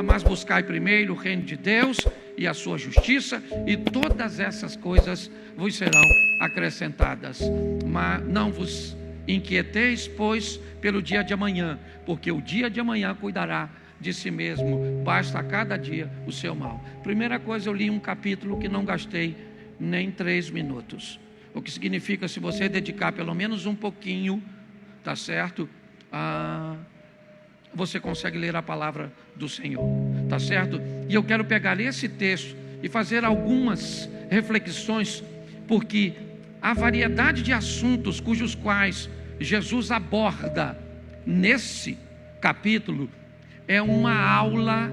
Mas buscai primeiro o reino de Deus e a sua justiça, e todas essas coisas vos serão acrescentadas. Mas não vos inquieteis, pois, pelo dia de amanhã, porque o dia de amanhã cuidará de si mesmo, basta a cada dia o seu mal. Primeira coisa, eu li um capítulo que não gastei nem 3 minutos, o que significa, se você dedicar pelo menos um pouquinho, tá certo? Você consegue ler a palavra do Senhor, tá certo? E eu quero pegar esse texto e fazer algumas reflexões, porque a variedade de assuntos cujos quais Jesus aborda nesse capítulo é uma aula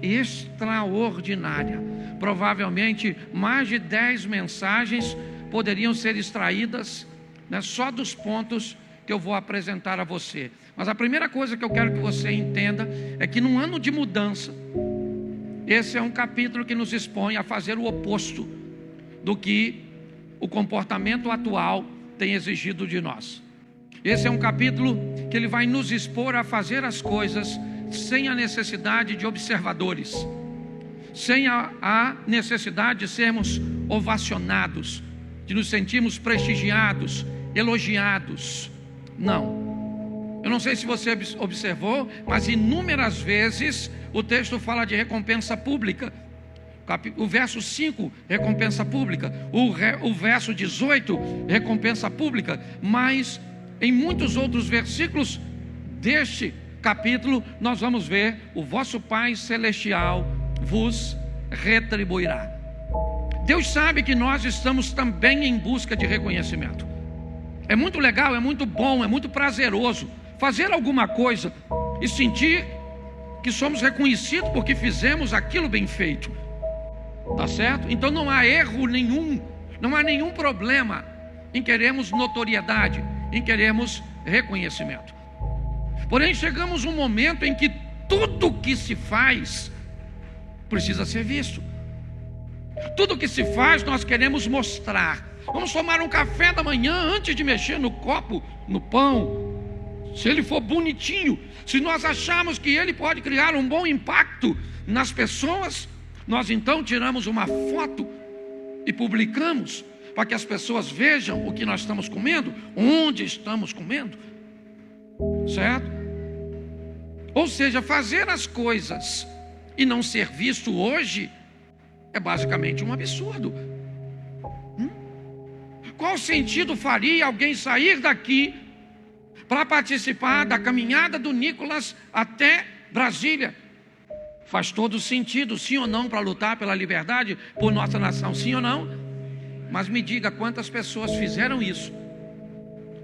extraordinária. Provavelmente mais de 10 mensagens poderiam ser extraídas, né, só dos pontos que eu vou apresentar a você. Mas a primeira coisa que eu quero que você entenda é que num ano de mudança, esse é um capítulo que nos expõe a fazer o oposto do que o comportamento atual tem exigido de nós. Esse é um capítulo que ele vai nos expor a fazer as coisas sem a necessidade de observadores, sem a necessidade de sermos ovacionados, de nos sentirmos prestigiados, elogiados. Não. Eu não sei se você observou, mas inúmeras vezes o texto fala de recompensa pública. O verso 5, recompensa pública. O verso 18, recompensa pública. Mas em muitos outros versículos deste capítulo, nós vamos ver: o vosso Pai Celestial vos retribuirá. Deus sabe que nós estamos também em busca de reconhecimento. É muito legal, é muito bom, é muito prazeroso fazer alguma coisa e sentir que somos reconhecidos porque fizemos aquilo bem feito. Tá certo? Então não há erro nenhum, não há nenhum problema em querermos notoriedade, em querermos reconhecimento. Porém, chegamos a um momento em que tudo que se faz precisa ser visto. Tudo que se faz nós queremos mostrar. Vamos tomar um café da manhã antes de mexer no copo, no pão. Se ele for bonitinho, se nós acharmos que ele pode criar um bom impacto nas pessoas, nós então tiramos uma foto e publicamos para que as pessoas vejam o que nós estamos comendo, onde estamos comendo, certo? Ou seja, fazer as coisas e não ser visto hoje é basicamente um absurdo. Qual sentido faria alguém sair daqui para participar da caminhada do Nicolas até Brasília? Faz todo sentido, sim ou não, para lutar pela liberdade, por nossa nação, sim ou não? Mas me diga quantas pessoas fizeram isso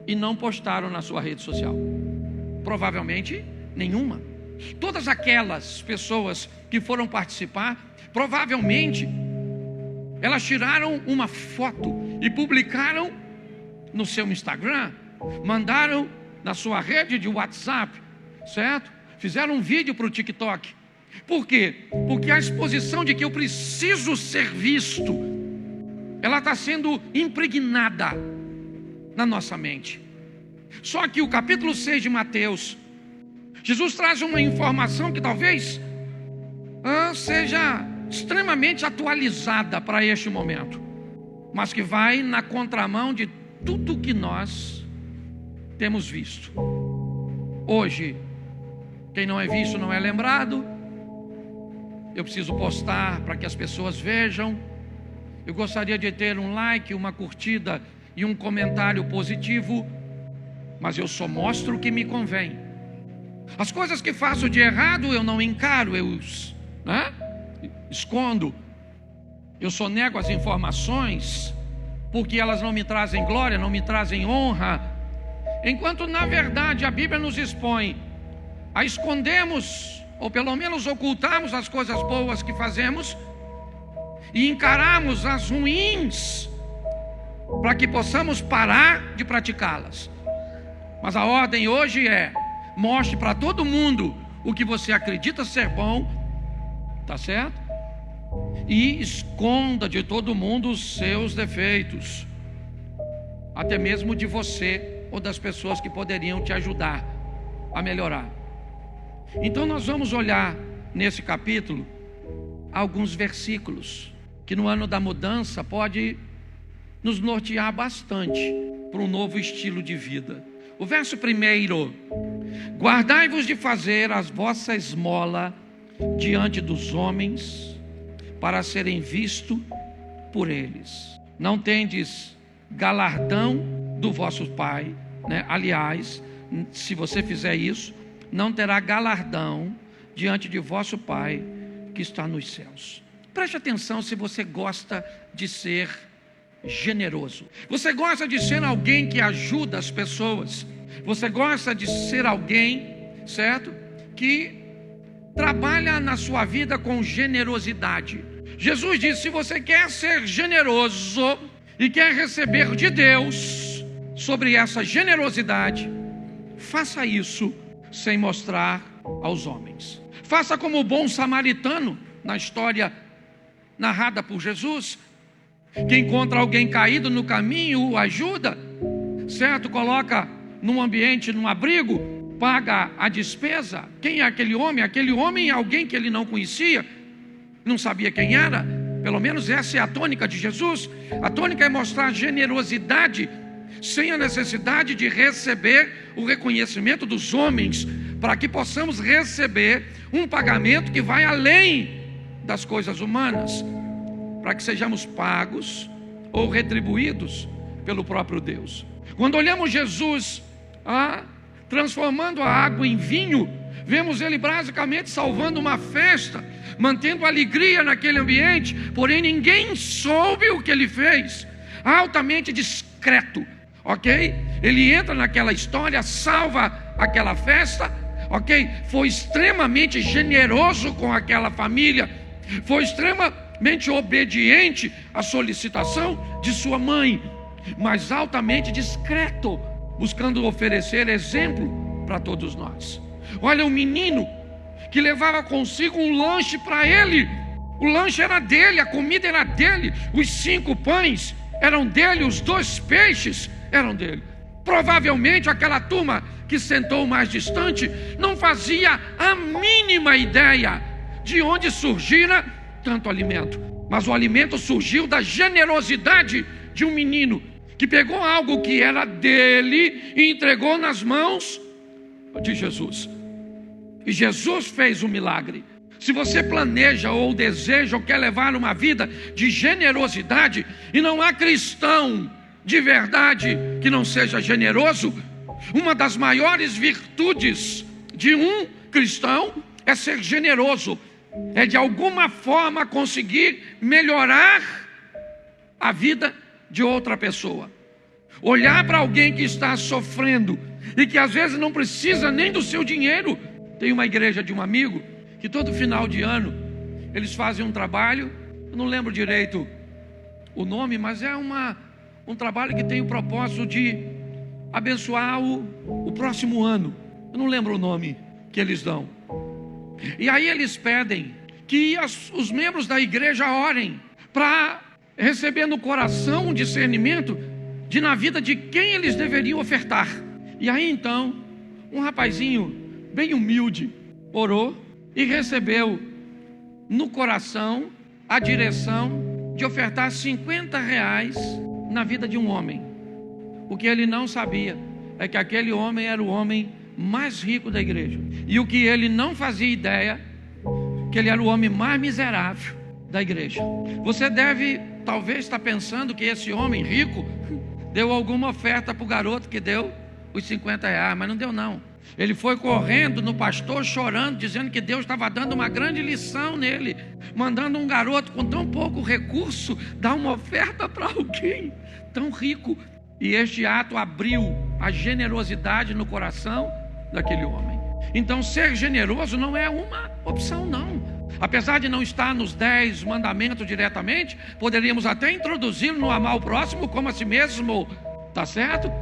e não postaram na sua rede social? Provavelmente nenhuma. Todas aquelas pessoas que foram participar, provavelmente elas tiraram uma foto e publicaram no seu Instagram, mandaram na sua rede de WhatsApp, certo? Fizeram um vídeo para o TikTok. Por quê? Porque a exposição de que eu preciso ser visto, ela está sendo impregnada na nossa mente. Só que o capítulo 6 de Mateus, Jesus traz uma informação que talvez seja extremamente atualizada para este momento, mas que vai na contramão de tudo que nós temos visto. Hoje, quem não é visto não é lembrado. Eu preciso postar para que as pessoas vejam. Eu gostaria de ter um like, uma curtida e um comentário positivo, mas eu só mostro o que me convém. As coisas que faço de errado eu não encaro, eu escondo. Eu sonego as informações porque elas não me trazem glória, não me trazem honra. Enquanto na verdade a Bíblia nos expõe a escondermos, ou pelo menos ocultarmos as coisas boas que fazemos e encararmos as ruins para que possamos parar de praticá-las. Mas a ordem hoje é: mostre para todo mundo o que você acredita ser bom, tá certo? E esconda de todo mundo os seus defeitos, até mesmo de você ou das pessoas que poderiam te ajudar a melhorar. Então nós vamos olhar nesse capítulo alguns versículos que no ano da mudança pode nos nortear bastante para um novo estilo de vida. O verso 1: guardai-vos de fazer a vossa esmola diante dos homens, para serem vistos por eles. Não tendes galardão do vosso Pai, né? Aliás, se você fizer isso, não terá galardão diante de vosso Pai que está nos céus. Preste atenção se você gosta de ser generoso. Você gosta de ser alguém que ajuda as pessoas. Você gosta de ser alguém, certo? Que trabalha na sua vida com generosidade. Jesus disse: se você quer ser generoso e quer receber de Deus sobre essa generosidade, faça isso sem mostrar aos homens. Faça como o bom samaritano na história narrada por Jesus, que encontra alguém caído no caminho, o ajuda, certo? Coloca num ambiente, num abrigo, paga a despesa. Quem é aquele homem? Aquele homem é alguém que ele não conhecia, não sabia quem era. Pelo menos essa é a tônica de Jesus. A tônica é mostrar generosidade sem a necessidade de receber o reconhecimento dos homens, para que possamos receber um pagamento que vai além das coisas humanas, para que sejamos pagos ou retribuídos pelo próprio Deus. Quando olhamos Jesus transformando a água em vinho, vemos ele basicamente salvando uma festa, mantendo alegria naquele ambiente, porém ninguém soube o que ele fez. Altamente discreto, ok? Ele entra naquela história, salva aquela festa, ok? Foi extremamente generoso com aquela família, foi extremamente obediente à solicitação de sua mãe, mas altamente discreto, buscando oferecer exemplo para todos nós. Olha, um menino que levava consigo um lanche para ele. O lanche era dele, a comida era dele, os 5 pães eram dele, os 2 peixes eram dele. Provavelmente aquela turma que sentou mais distante não fazia a mínima ideia de onde surgira tanto alimento. Mas o alimento surgiu da generosidade de um menino que pegou algo que era dele e entregou nas mãos de Jesus. E Jesus fez um milagre. Se você planeja ou deseja ou quer levar uma vida de generosidade, e não há cristão de verdade que não seja generoso, uma das maiores virtudes de um cristão é ser generoso, é de alguma forma conseguir melhorar a vida de outra pessoa. Olhar para alguém que está sofrendo e que às vezes não precisa nem do seu dinheiro. Tem uma igreja de um amigo que todo final de ano eles fazem um trabalho, eu não lembro direito o nome, mas é um trabalho que tem o propósito de abençoar o próximo ano. Eu não lembro o nome que eles dão. E aí eles pedem que os membros da igreja orem para receber no coração um discernimento de na vida de quem eles deveriam ofertar. E aí então um rapazinho bem humilde orou e recebeu no coração a direção de ofertar R$50 na vida de um homem. O que ele não sabia é que aquele homem era o homem mais rico da igreja. E o que ele não fazia ideia, que ele era o homem mais miserável da igreja. Você deve talvez estar pensando que esse homem rico deu alguma oferta para o garoto que deu os R$50, mas não deu não. Ele foi correndo no pastor chorando, dizendo que Deus estava dando uma grande lição nele, mandando um garoto com tão pouco recurso dar uma oferta para alguém tão rico. E este ato abriu a generosidade no coração daquele homem. Então ser generoso não é uma opção não. Apesar de não estar nos 10 mandamentos diretamente, poderíamos até introduzi-lo no amar o próximo como a si mesmo, tá certo?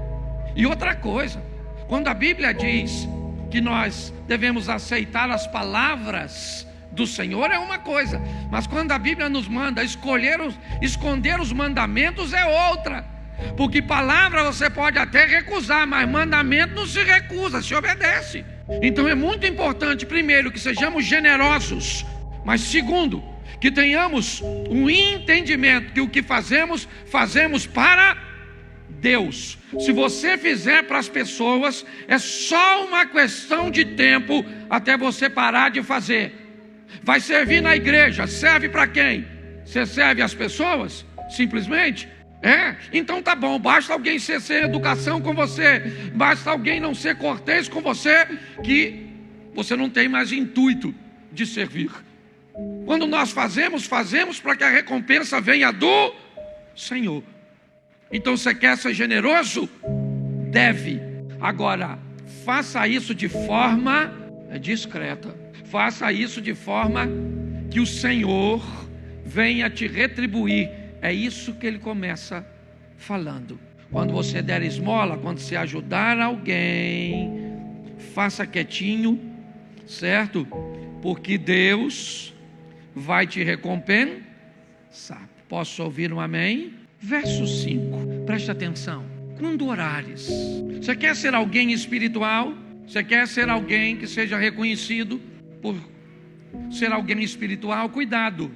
E outra coisa, quando a Bíblia diz que nós devemos aceitar as palavras do Senhor é uma coisa, mas quando a Bíblia nos manda esconder os mandamentos é outra. Porque palavra você pode até recusar, mas mandamento não se recusa, se obedece. Então é muito importante, primeiro, que sejamos generosos, mas segundo, que tenhamos um entendimento que o que fazemos, fazemos para Deus. Se você fizer para as pessoas, é só uma questão de tempo até você parar de fazer. Vai servir na igreja, serve para quem? Você serve às pessoas? Simplesmente? Então tá bom, basta alguém ser sem educação com você, basta alguém não ser cortês com você, que você não tem mais intuito de servir. Quando nós fazemos para que a recompensa venha do Senhor. Então você quer ser generoso? Deve. Agora, faça isso de forma discreta. Faça isso de forma que o Senhor venha te retribuir. É isso que ele começa falando. Quando você der esmola, quando você ajudar alguém, faça quietinho, certo? Porque Deus vai te recompensar. Posso ouvir um amém? Verso 5, preste atenção. Quando orares, você quer ser alguém espiritual? Você quer ser alguém que seja reconhecido por ser alguém espiritual? Cuidado,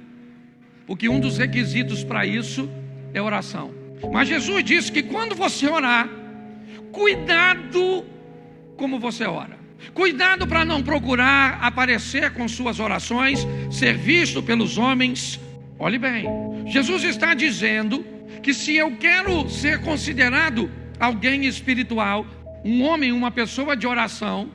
porque um dos requisitos para isso é oração. Mas Jesus disse que quando você orar, cuidado como você ora. Cuidado para não procurar aparecer com suas orações, ser visto pelos homens. Olhe bem, Jesus está dizendo que se eu quero ser considerado alguém espiritual, um homem, uma pessoa de oração,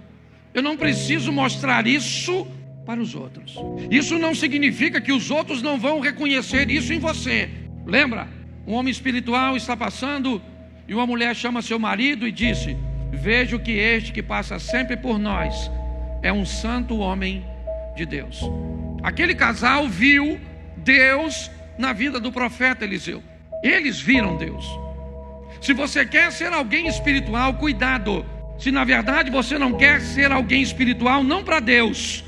eu não preciso mostrar isso para os outros. Isso não significa que os outros não vão reconhecer isso em você. Lembra? Um homem espiritual está passando e uma mulher chama seu marido e disse: vejo que este que passa sempre por nós é um santo homem de Deus. Aquele casal viu Deus na vida do profeta Eliseu. Eles viram Deus. Se você quer ser alguém espiritual, cuidado. Se na verdade você não quer ser alguém espiritual, não para Deus,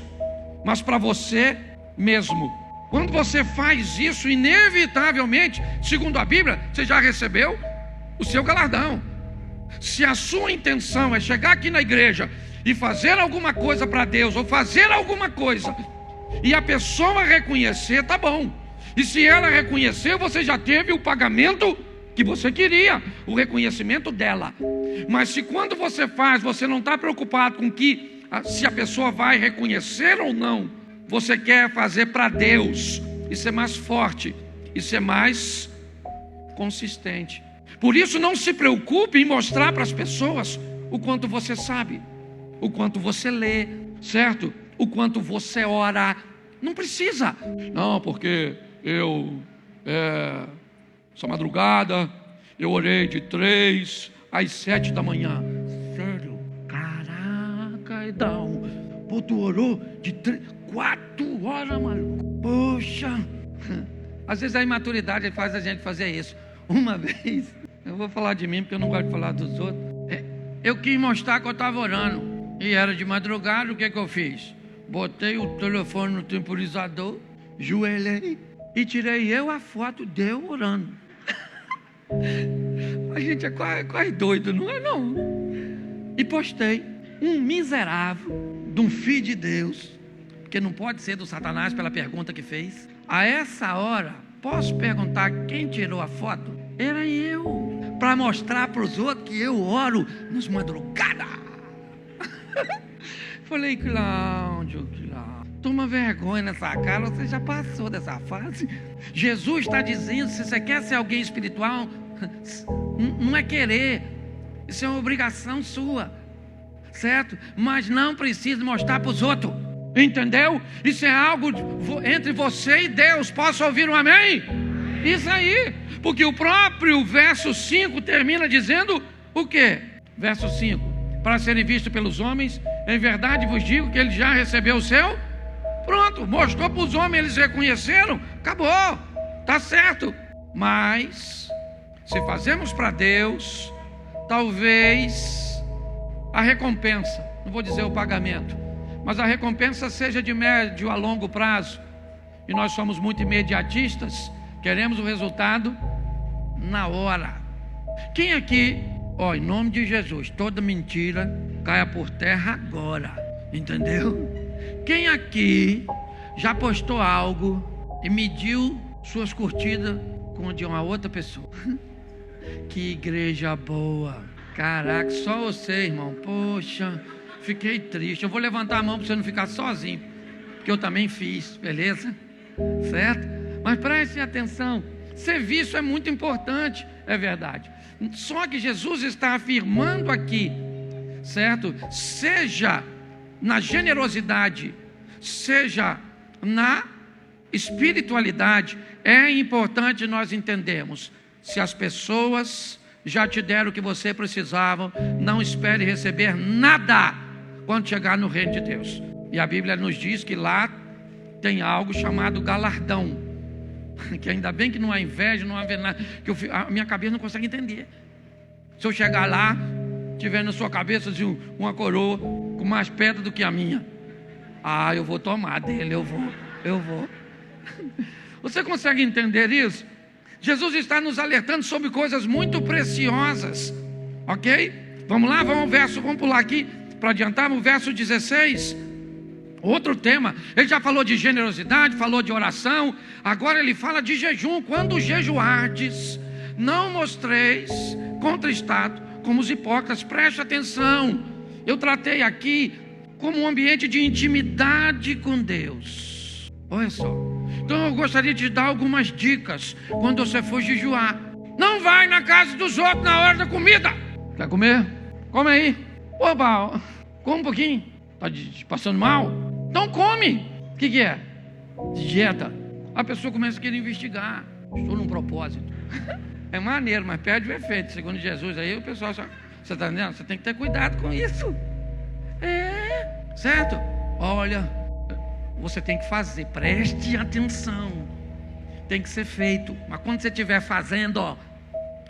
mas para você mesmo. Quando você faz isso, inevitavelmente, segundo a Bíblia, você já recebeu o seu galardão. Se a sua intenção é chegar aqui na igreja e fazer alguma coisa para Deus, ou fazer alguma coisa, e a pessoa reconhecer, tá bom. E se ela reconhecer, você já teve o pagamento que você queria, o reconhecimento dela. Mas se quando você faz, você não está preocupado com se a pessoa vai reconhecer ou não, você quer fazer para Deus, e ser mais forte, e ser mais consistente. Por isso não se preocupe em mostrar para as pessoas o quanto você sabe, o quanto você lê, certo? O quanto você ora. Não precisa. Não, porque essa madrugada eu orei de 3 às 7 da manhã. Sério? Caraca, Edão. Pô, tu orou de 4 horas, maluco. Poxa. Às vezes a imaturidade faz a gente fazer isso. Uma vez, eu vou falar de mim porque eu não gosto de falar dos outros. Eu quis mostrar que eu estava orando. E era de madrugada, o que eu fiz? Botei o telefone no temporizador, joelhei e tirei a foto de eu orando. A gente é quase doido, não é não? E postei. Um miserável de um filho de Deus, porque não pode ser do Satanás pela pergunta que fez. A essa hora, posso perguntar quem tirou a foto? Era eu, para mostrar para os outros que eu oro nas madrugadas. Falei, Cláudio, toma vergonha nessa cara, você já passou dessa fase. Jesus está dizendo, se você quer ser alguém espiritual, não é querer, isso é uma obrigação sua, certo? Mas não precisa mostrar para os outros, entendeu? Isso é algo entre você e Deus. Posso ouvir um amém? Isso aí, porque o próprio verso 5 termina dizendo o quê? Verso 5: para serem vistos pelos homens, em verdade vos digo que ele já recebeu o seu. Pronto, mostrou para os homens, eles reconheceram, acabou, está certo. Mas, se fazemos para Deus, talvez a recompensa, não vou dizer o pagamento, mas a recompensa seja de médio a longo prazo. E nós somos muito imediatistas, queremos o resultado na hora. Quem aqui, em nome de Jesus, toda mentira caia por terra agora. Entendeu? Quem aqui já postou algo e mediu suas curtidas com de uma outra pessoa? Que igreja boa. Caraca, só você, irmão. Poxa, fiquei triste. Eu vou levantar a mão para você não ficar sozinho, porque eu também fiz, beleza? Certo? Mas preste atenção, serviço é muito importante, é verdade. Só que Jesus está afirmando aqui, certo? Seja na generosidade, seja na espiritualidade, é importante nós entendermos. Se as pessoas já te deram o que você precisava, não espere receber nada quando chegar no reino de Deus. E a Bíblia nos diz que lá tem algo chamado galardão, que ainda bem que não há inveja, não há nada, que a minha cabeça não consegue entender. Se eu chegar lá, tiver na sua cabeça assim, uma coroa com mais pedra do que a minha, eu vou tomar dele, eu vou. Você consegue entender isso? Jesus está nos alertando sobre coisas muito preciosas, ok? Vamos lá, vamos pular aqui para adiantar o verso 16. Outro tema, ele já falou de generosidade, falou de oração, agora ele fala de jejum. Quando jejuardes, não mostreis contristado como os hipócritas. Preste atenção, eu tratei aqui como um ambiente de intimidade com Deus. Olha só, então eu gostaria de dar algumas dicas quando você for jejuar. Não vai na casa dos outros na hora da comida. Quer comer? Come aí. Opa, come um pouquinho. Está passando mal? Então come. O que é? Dieta. A pessoa começa a querer investigar. Estou num propósito. É maneiro, mas perde o efeito. Segundo Jesus, aí o pessoal só... Você está entendendo? Você tem que ter cuidado com isso. Certo? Olha, você tem que fazer. Preste atenção. Tem que ser feito. Mas quando você estiver fazendo,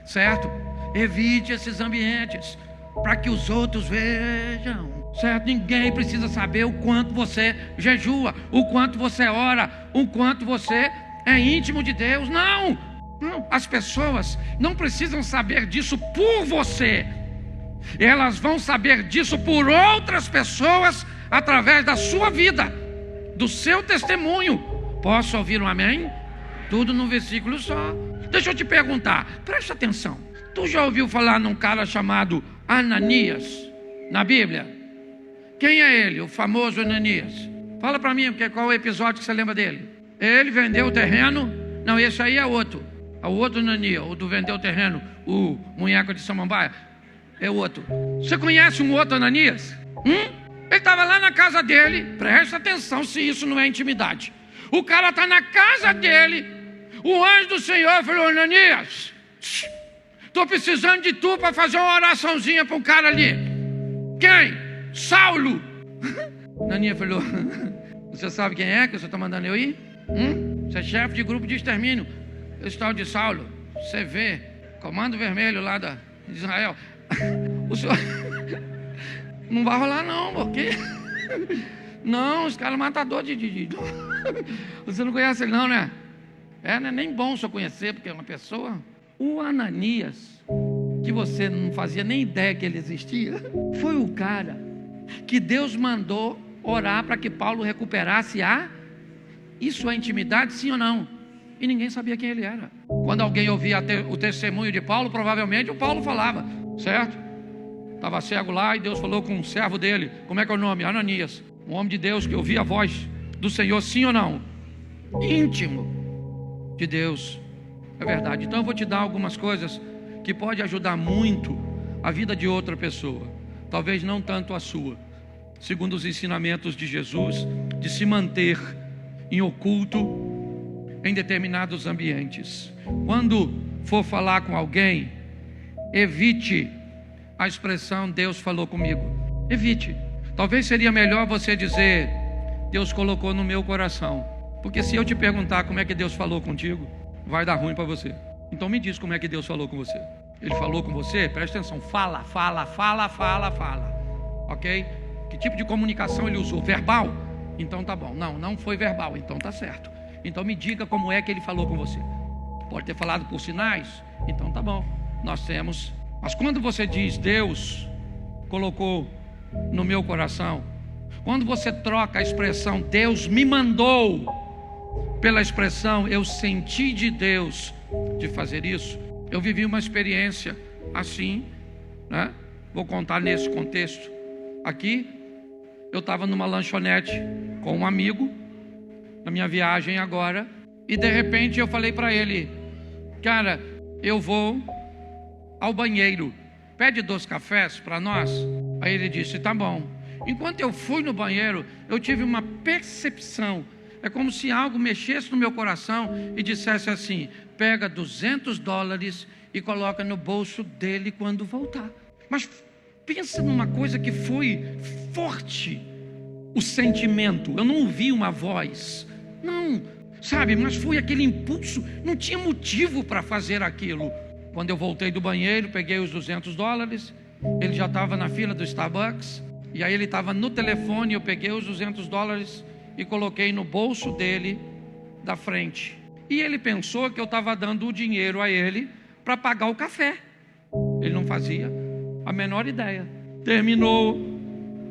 certo? Evite esses ambientes, para que os outros vejam. Certo? Ninguém precisa saber o quanto você jejua, o quanto você ora, o quanto você é íntimo de Deus. Não, as pessoas não precisam saber disso por você. Elas vão saber disso por outras pessoas, através da sua vida, do seu testemunho. Posso ouvir um amém? Tudo num versículo só. Deixa eu te perguntar, presta atenção. Tu já ouviu falar num cara chamado Ananias na Bíblia? Quem é ele, o famoso Ananias? Fala para mim, qual é o episódio que você lembra dele? Ele vendeu o terreno. Não, esse aí é outro. É o outro Ananias, o do vendeu o terreno, o munheco de Samambaia. É o outro. Você conhece um outro Ananias? Ele estava lá na casa dele. Presta atenção se isso não é intimidade. O cara está na casa dele. O anjo do Senhor falou: Ananias, estou precisando de tu para fazer uma oraçãozinha para um cara ali. Quem? Saulo. Ananias falou: você sabe quem é que você está mandando eu ir? Você é chefe de grupo de extermínio. Esse tal de Saulo, você vê, comando vermelho lá de Israel. O senhor não vai rolar não, porque não, os caras matador de você não conhece ele não, né? Não é nem bom o senhor conhecer, porque é uma pessoa. O Ananias, que você não fazia nem ideia que ele existia, foi o cara que Deus mandou orar para que Paulo recuperasse isso é intimidade, sim ou não? E ninguém sabia quem ele era. Quando alguém ouvia o testemunho de Paulo, provavelmente o Paulo falava, certo? Estava cego lá e Deus falou com um servo dele. Como é que é o nome? Ananias. Um homem de Deus que ouvia a voz do Senhor, sim ou não? Íntimo de Deus. É verdade. Então eu vou te dar algumas coisas que pode ajudar muito a vida de outra pessoa. Talvez não tanto a sua. Segundo os ensinamentos de Jesus, de se manter em oculto em determinados ambientes. Quando for falar com alguém, evite a expressão Deus falou comigo. Evite. Talvez seria melhor você dizer Deus colocou no meu coração. Porque se eu te perguntar como é que Deus falou contigo, vai dar ruim para você. Então me diz como é que Deus falou com você. Ele falou com você? Presta atenção. Fala. Ok? Que tipo de comunicação ele usou? Verbal? Então tá bom. Não foi verbal. Então tá certo. Então me diga como é que ele falou com você. Pode ter falado por sinais? Então tá bom. Nós temos. Mas quando você diz Deus colocou no meu coração. Quando você troca a expressão Deus me mandou pela expressão eu senti de Deus de fazer isso, eu vivi uma experiência assim, né? Vou contar nesse contexto aqui. Eu estava numa lanchonete com um amigo, na minha viagem agora, e de repente eu falei para ele: cara, eu vou ao banheiro, pede 2 cafés para nós. Aí ele disse: tá bom. Enquanto eu fui no banheiro, eu tive uma percepção. É como se algo mexesse no meu coração e dissesse assim: pega $200 e coloca no bolso dele quando voltar. Mas pensa numa coisa que foi forte, o sentimento. Eu não ouvi uma voz, não, sabe, mas foi aquele impulso, não tinha motivo para fazer aquilo. Quando eu voltei do banheiro, peguei os $200, ele já estava na fila do Starbucks, e aí ele estava no telefone, eu peguei os $200 e coloquei no bolso dele da frente. E ele pensou que eu estava dando o dinheiro a ele para pagar o café. Ele não fazia a menor ideia. Terminou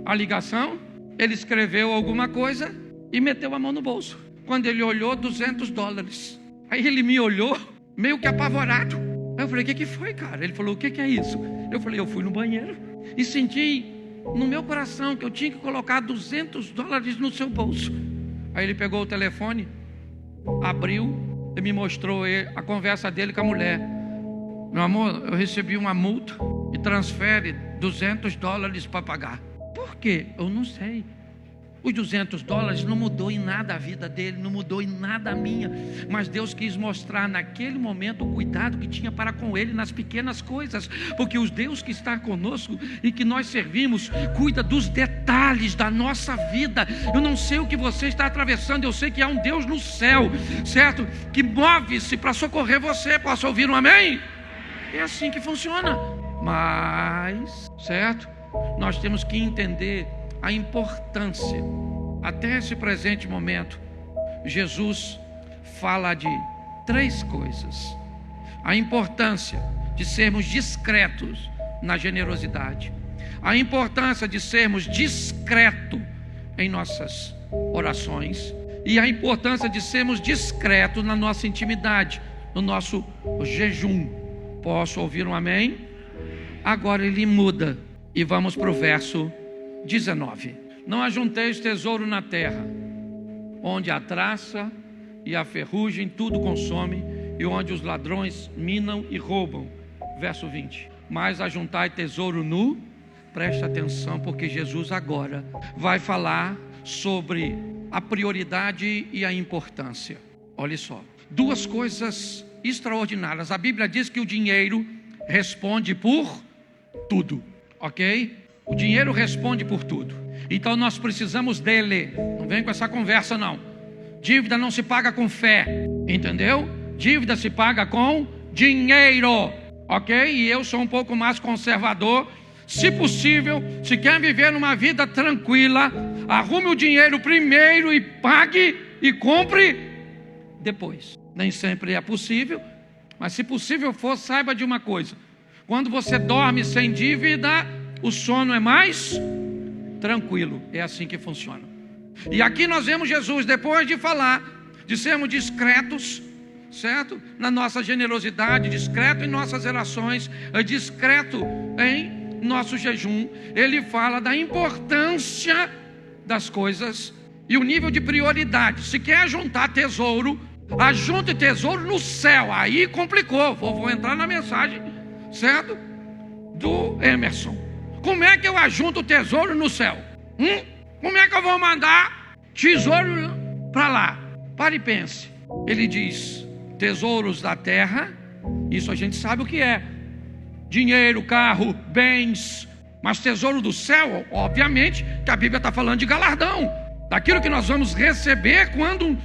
a ligação, ele escreveu alguma coisa e meteu a mão no bolso. Quando ele olhou, $200. Aí ele me olhou meio que apavorado. Aí eu falei: o que foi, cara? Ele falou: o que é isso? Eu falei: eu fui no banheiro e senti no meu coração que eu tinha que colocar $200 no seu bolso. Aí ele pegou o telefone, abriu e me mostrou a conversa dele com a mulher. Meu amor, eu recebi uma multa e transfere $200 para pagar. Por quê? Eu não sei. Os $200 não mudou em nada a vida dele, não mudou em nada a minha, mas Deus quis mostrar naquele momento o cuidado que tinha para com ele nas pequenas coisas, porque o Deus que está conosco e que nós servimos cuida dos detalhes da nossa vida. Eu não sei o que você está atravessando, eu sei que há um Deus no céu, certo? Que move-se para socorrer você. Posso ouvir um amém? É assim que funciona. Mas, certo? Nós temos que entender a importância. Até esse presente momento, Jesus fala de 3 coisas: a importância de sermos discretos na generosidade, a importância de sermos discretos em nossas orações e a importância de sermos discretos na nossa intimidade, no nosso jejum. Posso ouvir um amém? Agora ele muda e vamos para o verso 19. Não ajunteis tesouro na terra, onde a traça e a ferrugem tudo consome, e onde os ladrões minam e roubam. Verso 20. Mas ajuntai tesouro nu. Preste atenção, porque Jesus agora vai falar sobre a prioridade e a importância. Olha só, 2 coisas extraordinárias. A Bíblia diz que o dinheiro responde por tudo, ok? O dinheiro responde por tudo. Então nós precisamos dele. Não vem com essa conversa não. Dívida não se paga com fé, entendeu? Dívida se paga com dinheiro, ok? E eu sou um pouco mais conservador. Se possível, se quer viver numa vida tranquila, arrume o dinheiro primeiro e pague e compre depois. Nem sempre é possível, mas se possível for, saiba de uma coisa: quando você dorme sem dívida, o sono é mais tranquilo. É assim que funciona. E aqui nós vemos Jesus, depois de falar de sermos discretos, certo? Na nossa generosidade, discreto em nossas relações, discreto em nosso jejum, ele fala da importância das coisas e o nível de prioridade. Se quer juntar tesouro, ajunte tesouro no céu. Aí complicou. Vou entrar na mensagem, certo? Do Emerson. Como é que eu ajunto tesouro no céu? Como é que eu vou mandar tesouro para lá? Pare e pense. Ele diz: tesouros da terra. Isso a gente sabe o que é: dinheiro, carro, bens. Mas tesouro do céu, obviamente que a Bíblia está falando de galardão, daquilo que nós vamos receber quando,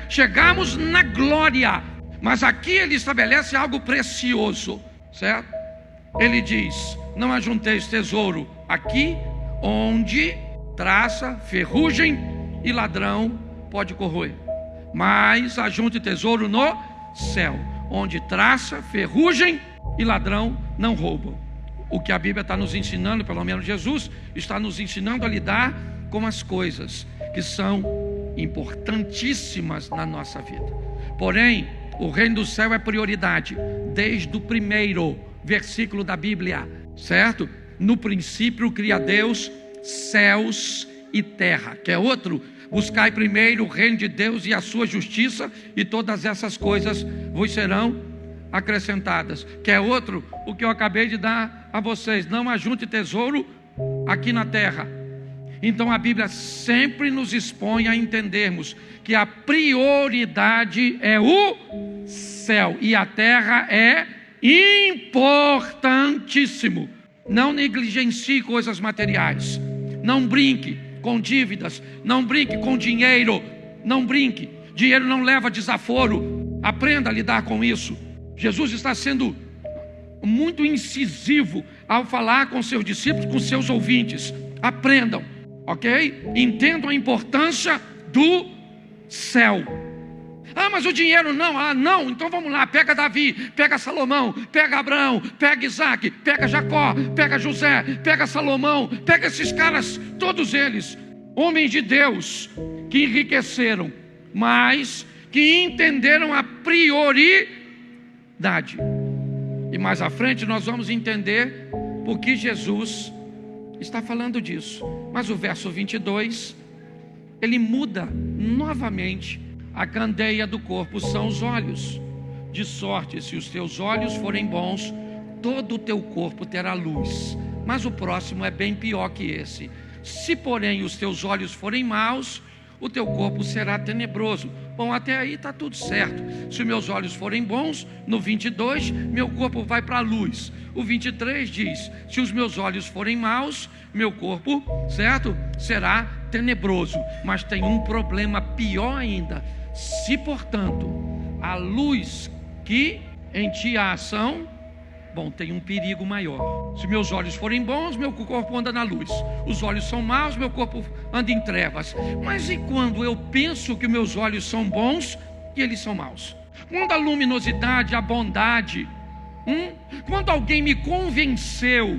chegarmos na glória. Mas aqui ele estabelece algo precioso, certo? Ele diz: não ajunteis tesouro aqui, onde traça, ferrugem e ladrão pode corroer, mas ajunte tesouro no céu, onde traça, ferrugem e ladrão não roubam. o que a Bíblia está nos ensinando, pelo menos Jesus está nos ensinando a lidar com as coisas que são importantíssimas na nossa vida. Porém, o reino do céu é prioridade desde o primeiro versículo da Bíblia, certo? No princípio cria Deus céus e terra. Quer outro? Buscai primeiro o reino de Deus e a sua justiça, e todas essas coisas vos serão acrescentadas. Quer outro? O que eu acabei de dar a vocês: não ajunte tesouro aqui na terra. Então a Bíblia sempre nos expõe a entendermos que a prioridade é o céu e a terra é importantíssimo. Não negligencie coisas materiais. Não brinque com dívidas. Não brinque com dinheiro. Não brinque. Dinheiro não leva desaforo. Aprenda a lidar com isso. Jesus está sendo muito incisivo ao falar com seus discípulos, com seus ouvintes. Aprendam, ok? Entendam a importância do céu. Ah, mas o dinheiro não. Ah, não, então vamos lá, pega Davi, pega Salomão, pega Abraão, pega Isaac, pega Jacó, pega José, pega Salomão, pega esses caras, todos eles, homens de Deus, que enriqueceram, mas que entenderam a prioridade. E mais à frente nós vamos entender por que Jesus está falando disso. Mas o verso 22, ele muda novamente. A candeia do corpo são os olhos. De sorte, se os teus olhos forem bons, todo o teu corpo terá luz. Mas o próximo é bem pior que esse. Se, porém, os teus olhos forem maus, o teu corpo será tenebroso. Bom, até aí está tudo certo. Se meus olhos forem bons, no 22, meu corpo vai para a luz. O 23 diz: se os meus olhos forem maus, meu corpo, certo, será tenebroso. Mas tem um problema pior ainda. Se, portanto, a luz que em ti há ação, bom, tem um perigo maior. Se meus olhos forem bons, meu corpo anda na luz. Os olhos são maus, meu corpo anda em trevas. Mas e quando eu penso que meus olhos são bons e eles são maus? Quando a luminosidade, a bondade, quando alguém me convenceu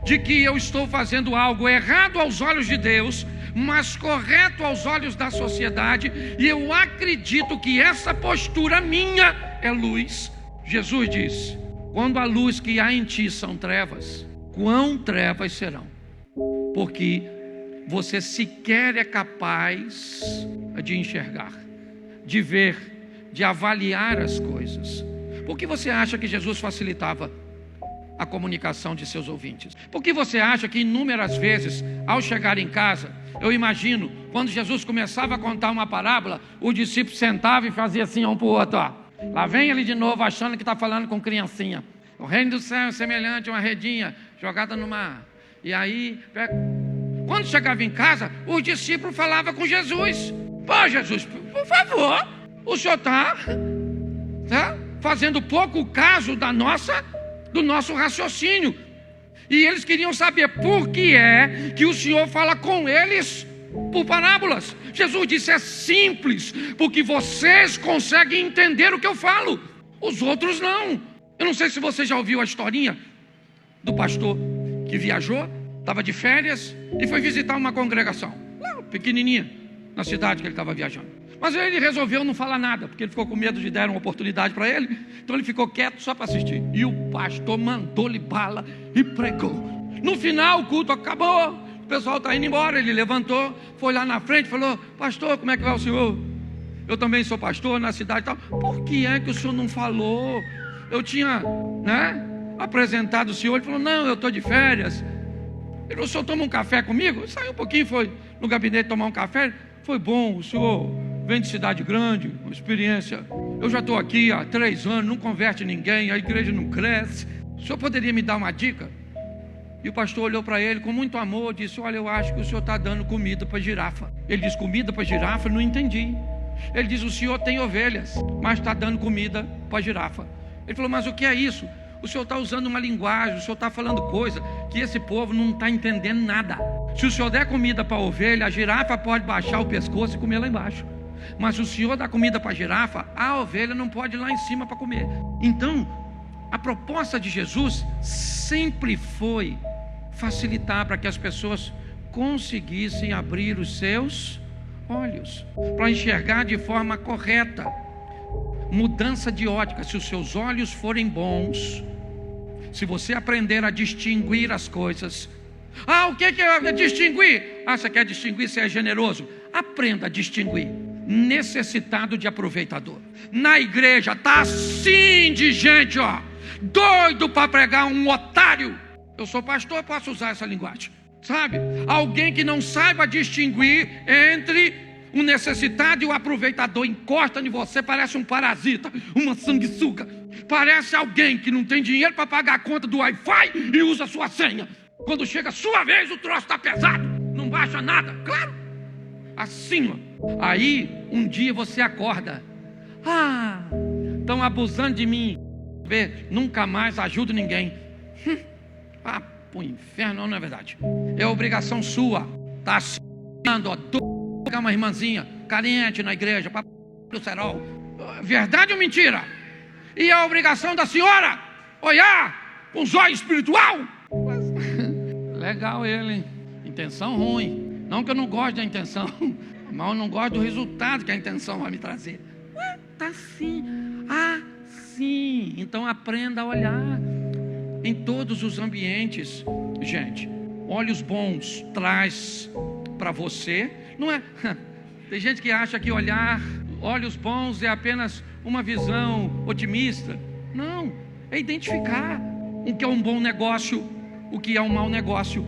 de que eu estou fazendo algo errado aos olhos de Deus, mas correto aos olhos da sociedade, e eu acredito que essa postura minha é luz. Jesus diz: quando a luz que há em ti são trevas, quão trevas serão? Porque você sequer é capaz de enxergar, de ver, de avaliar as coisas. Por que você acha que Jesus facilitava a comunicação de seus ouvintes? Por que você acha que inúmeras vezes, ao chegar em casa, eu imagino, quando Jesus começava a contar uma parábola, o discípulo sentava e fazia assim um para o outro, ó. Lá vem ele de novo, achando que está falando com criancinha. O reino do céu é semelhante a uma redinha jogada no mar. E aí, quando chegava em casa, os discípulos falavam com Jesus: pô, Jesus, por favor, o senhor está fazendo pouco caso do nosso raciocínio. E eles queriam saber por que é que o Senhor fala com eles por parábolas. Jesus disse: é simples, porque vocês conseguem entender o que eu falo, os outros não. Eu não sei se você já ouviu a historinha do pastor que viajou, estava de férias e foi visitar uma congregação lá, pequenininha, na cidade que ele estava viajando. Mas ele resolveu não falar nada, porque ele ficou com medo de dar uma oportunidade para ele. Então ele ficou quieto só para assistir. E o pastor mandou-lhe bala e pregou. No final o culto acabou, o pessoal está indo embora. Ele levantou, foi lá na frente e falou: pastor, como é que vai o senhor? Eu também sou pastor na cidade e tal. Por que é que o senhor não falou? Eu tinha apresentado o senhor. Ele falou: não, eu estou de férias. Ele falou: o senhor toma um café comigo? Ele saiu um pouquinho, foi no gabinete tomar um café. Foi bom, o senhor vem de cidade grande, uma experiência. Eu já estou aqui há 3 anos, não converte ninguém, a igreja não cresce. O senhor poderia me dar uma dica? E o pastor olhou para ele com muito amor e disse: olha, eu acho que o senhor está dando comida para girafa. Ele disse: comida para girafa? Não entendi. Ele diz: o senhor tem ovelhas, mas está dando comida para girafa. Ele falou: mas o que é isso? O senhor está usando uma linguagem, o senhor está falando coisa que esse povo não está entendendo nada. Se o senhor der comida para a ovelha, a girafa pode baixar o pescoço e comer lá embaixo. Mas se o senhor dá comida para a girafa, a ovelha não pode ir lá em cima para comer. Então, a proposta de Jesus sempre foi facilitar para que as pessoas conseguissem abrir os seus olhos, para enxergar de forma correta. Mudança de ótica. Se os seus olhos forem bons, se você aprender a distinguir as coisas. O que é distinguir? Você quer distinguir? Você é generoso. Aprenda a distinguir necessitado de aproveitador. Na igreja está assim de gente, doido para pregar, um otário. Eu sou pastor, posso usar essa linguagem, sabe? Alguém que não saiba distinguir entre o necessitado e o aproveitador. Encosta em você, parece um parasita, uma sanguessuga. Parece alguém que não tem dinheiro para pagar a conta do Wi-Fi e usa a sua senha. Quando chega a sua vez, o troço está pesado, não baixa nada, claro. Assim, aí um dia você acorda. Estão abusando de mim. Nunca mais ajudo ninguém. Pro inferno, não é verdade. É obrigação sua. Está assinando, pegar uma irmãzinha carente na igreja, para do cerol. Verdade ou mentira? E a obrigação da senhora olhar com zóio espiritual. Legal ele, hein? Intenção ruim. Não que eu não goste da intenção, mas eu não gosto do resultado que a intenção vai me trazer. Tá assim. Sim. Então aprenda a olhar em todos os ambientes. Gente, olhos bons traz para você. Não é? Tem gente que acha que olhar olhos bons é apenas uma visão otimista. Não, é identificar o que é um bom negócio, o que é um mau negócio.